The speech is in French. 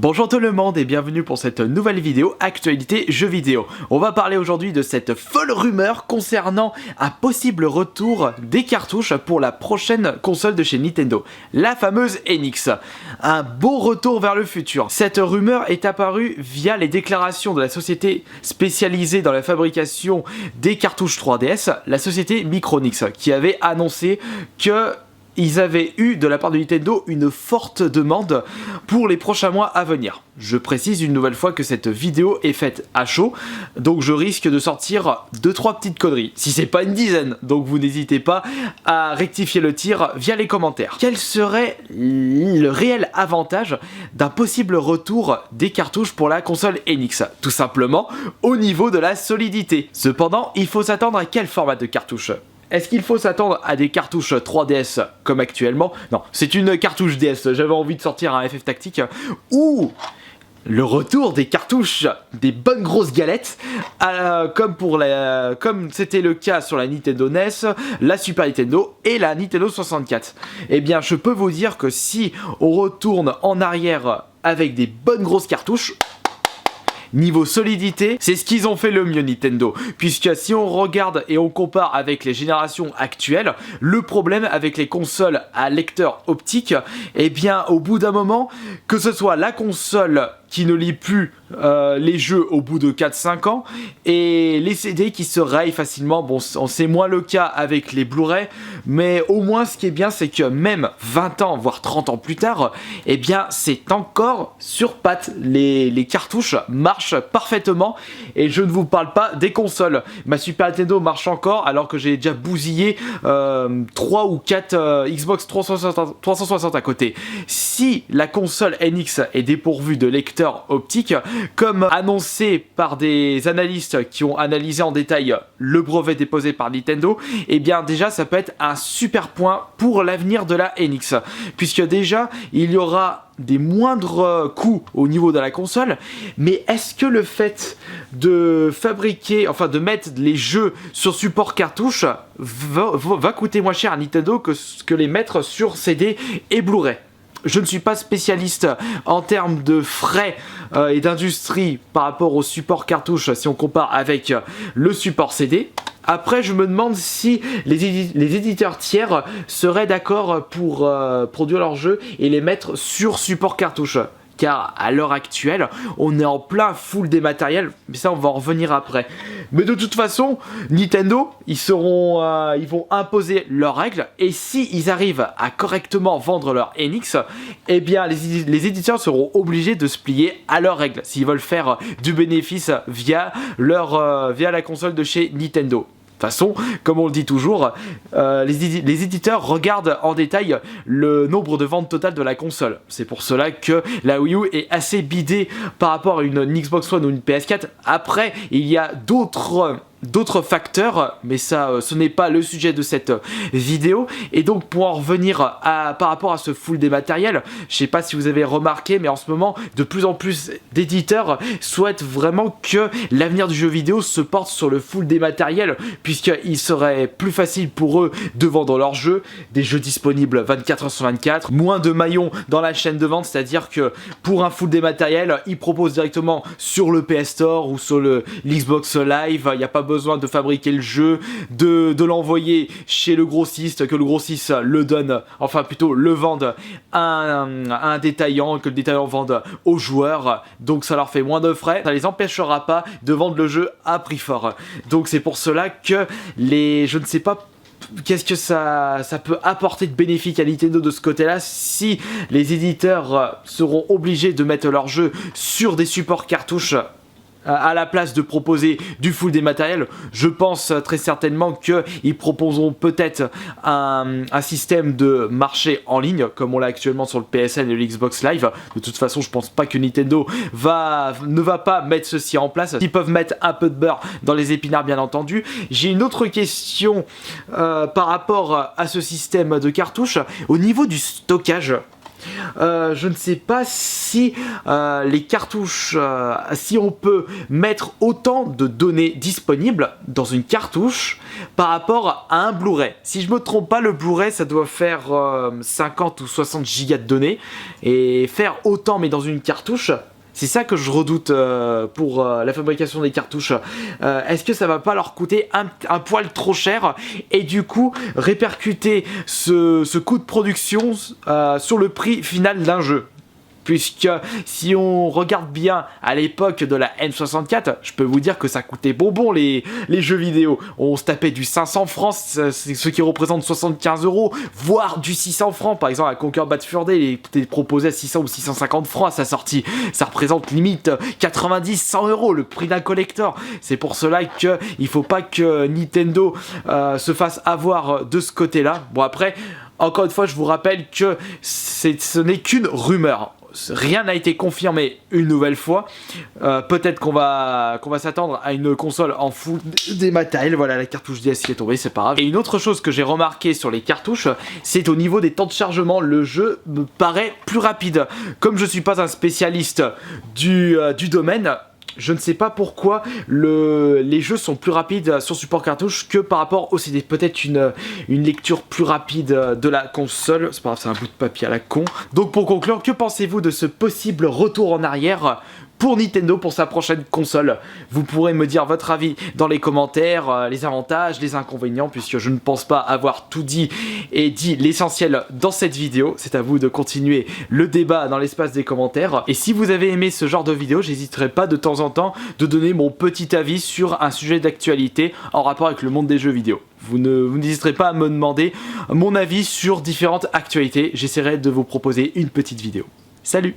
Bonjour tout le monde et bienvenue pour cette nouvelle vidéo actualité jeux vidéo. On va parler aujourd'hui de cette folle rumeur concernant un possible retour des cartouches pour la prochaine console de chez Nintendo, la fameuse NX. Un beau retour vers le futur. Cette rumeur est apparue via les déclarations de la société spécialisée dans la fabrication des cartouches 3DS, la société Micronix, qui avait annoncé que ils avaient eu de la part de Nintendo une forte demande pour les prochains mois à venir. Je précise une nouvelle fois que cette vidéo est faite à chaud, donc je risque de sortir 2-3 petites conneries, si c'est pas une dizaine, donc vous n'hésitez pas à rectifier le tir via les commentaires. Quel serait le réel avantage d'un possible retour des cartouches pour la console NX? Tout simplement au niveau de la solidité. Cependant, il faut s'attendre à quel format de cartouche? Est-ce qu'il faut s'attendre à des cartouches 3DS comme actuellement? Non, c'est une cartouche DS, j'avais envie de sortir un FF Tactique. Ou le retour des cartouches, des bonnes grosses galettes, comme c'était le cas sur la Nintendo NES, la Super Nintendo et la Nintendo 64. Eh bien, je peux vous dire que si on retourne en arrière avec des bonnes grosses cartouches, niveau solidité, c'est ce qu'ils ont fait le mieux Nintendo, puisque si on regarde et on compare avec les générations actuelles, le problème avec les consoles à lecteur optique, eh bien au bout d'un moment, que ce soit la console qui ne lit plus les jeux au bout de 4-5 ans, et les CD qui se rayent facilement. Bon, c'est moins le cas avec les Blu-ray, mais au moins ce qui est bien, c'est que même 20 ans, voire 30 ans plus tard, eh bien c'est encore sur pattes. Les cartouches marchent parfaitement, et je ne vous parle pas des consoles. Ma Super Nintendo marche encore, alors que j'ai déjà bousillé 3 ou 4 Xbox 360 à côté. Si la console NX est dépourvue de lecteur optique, comme annoncé par des analystes qui ont analysé en détail le brevet déposé par Nintendo, et bien déjà ça peut être un super point pour l'avenir de la NX, puisque déjà il y aura des moindres coûts au niveau de la console. Mais est-ce que le fait de fabriquer, enfin de mettre les jeux sur support cartouche va coûter moins cher à Nintendo que les mettre sur CD et Blu-ray? Je ne suis pas spécialiste en termes de frais et d'industrie par rapport au support cartouche si on compare avec le support CD. Après, je me demande si les éditeurs tiers seraient d'accord pour produire leurs jeux et les mettre sur support cartouche. Car à l'heure actuelle, on est en plein full dématériel, mais ça on va en revenir après. Mais de toute façon, Nintendo, ils vont imposer leurs règles, et si ils arrivent à correctement vendre leur NX, eh bien les éditeurs seront obligés de se plier à leurs règles, s'ils veulent faire du bénéfice via la console de chez Nintendo. De toute façon, comme on le dit toujours, les éditeurs regardent en détail le nombre de ventes totales de la console. C'est pour cela que la Wii U est assez bidée par rapport à une Xbox One ou une PS4. Après, il y a d'autres facteurs, mais ça, ce n'est pas le sujet de cette vidéo. Et donc pour en revenir par rapport à ce full dématériel, je sais pas si vous avez remarqué, mais en ce moment de plus en plus d'éditeurs souhaitent vraiment que l'avenir du jeu vidéo se porte sur le full dématériel, puisqu'il serait plus facile pour eux de vendre leurs jeux, des jeux disponibles 24h/24, moins de maillons dans la chaîne de vente, c'est-à-dire que pour un full dématériel, ils proposent directement sur le PS Store ou sur l'Xbox Live. Il n'y a pas besoin de fabriquer le jeu, de l'envoyer chez le grossiste, que le grossiste le donne, enfin plutôt le vende à un détaillant, que le détaillant vende aux joueurs, donc ça leur fait moins de frais, ça les empêchera pas de vendre le jeu à prix fort. Donc c'est pour cela que je ne sais pas qu'est-ce que ça peut apporter de bénéfique à Nintendo de ce côté-là, si les éditeurs seront obligés de mettre leur jeu sur des supports cartouches à la place de proposer du full dématériel. Je pense très certainement qu'ils proposeront peut-être un système de marché en ligne, comme on l'a actuellement sur le PSN et le Xbox Live. De toute façon, je pense pas que Nintendo ne va pas mettre ceci en place. Ils peuvent mettre un peu de beurre dans les épinards, bien entendu. J'ai une autre question par rapport à ce système de cartouches. Au niveau du stockage, Je ne sais pas si les cartouches, si on peut mettre autant de données disponibles dans une cartouche par rapport à un Blu-ray. Si je me trompe pas, le Blu-ray ça doit faire 50 ou 60 gigas de données, et faire autant mais dans une cartouche, c'est ça que je redoute pour la fabrication des cartouches. Est-ce que ça va pas leur coûter un poil trop cher et du coup répercuter ce coût de production sur le prix final d'un jeu? Puisque si on regarde bien à l'époque de la N64, je peux vous dire que ça coûtait bonbon les jeux vidéo. On se tapait du 500 francs, c'est ce qui représente 75 €, voire du 600 francs. Par exemple, à Conquer Bad Fur Day, il était proposé à 600 ou 650 francs à sa sortie. Ça représente limite 90-100 €, le prix d'un collector. C'est pour cela qu'il ne faut pas que Nintendo se fasse avoir de ce côté-là. Bon après, encore une fois, je vous rappelle que ce n'est qu'une rumeur. Rien n'a été confirmé une nouvelle fois. Peut-être qu'on va s'attendre à une console en full dématériel. Voilà, la cartouche DS qui est tombée, c'est pas grave. Et une autre chose que j'ai remarqué sur les cartouches, c'est au niveau des temps de chargement. Le jeu me paraît plus rapide. Comme je suis pas un spécialiste du domaine, je ne sais pas pourquoi les jeux sont plus rapides sur support cartouche que par rapport au CD. Peut-être une lecture plus rapide de la console. C'est pas grave, c'est un bout de papier à la con. Donc pour conclure, que pensez-vous de ce possible retour en arrière pour Nintendo pour sa prochaine console? Vous pourrez me dire votre avis dans les commentaires, les avantages, les inconvénients, puisque je ne pense pas avoir tout dit et dit l'essentiel dans cette vidéo. C'est à vous de continuer le débat dans l'espace des commentaires. Et si vous avez aimé ce genre de vidéo, j'hésiterai pas de temps en temps de donner mon petit avis sur un sujet d'actualité en rapport avec le monde des jeux vidéo. Vous n'hésiterez pas à me demander mon avis sur différentes actualités. J'essaierai de vous proposer une petite vidéo. Salut!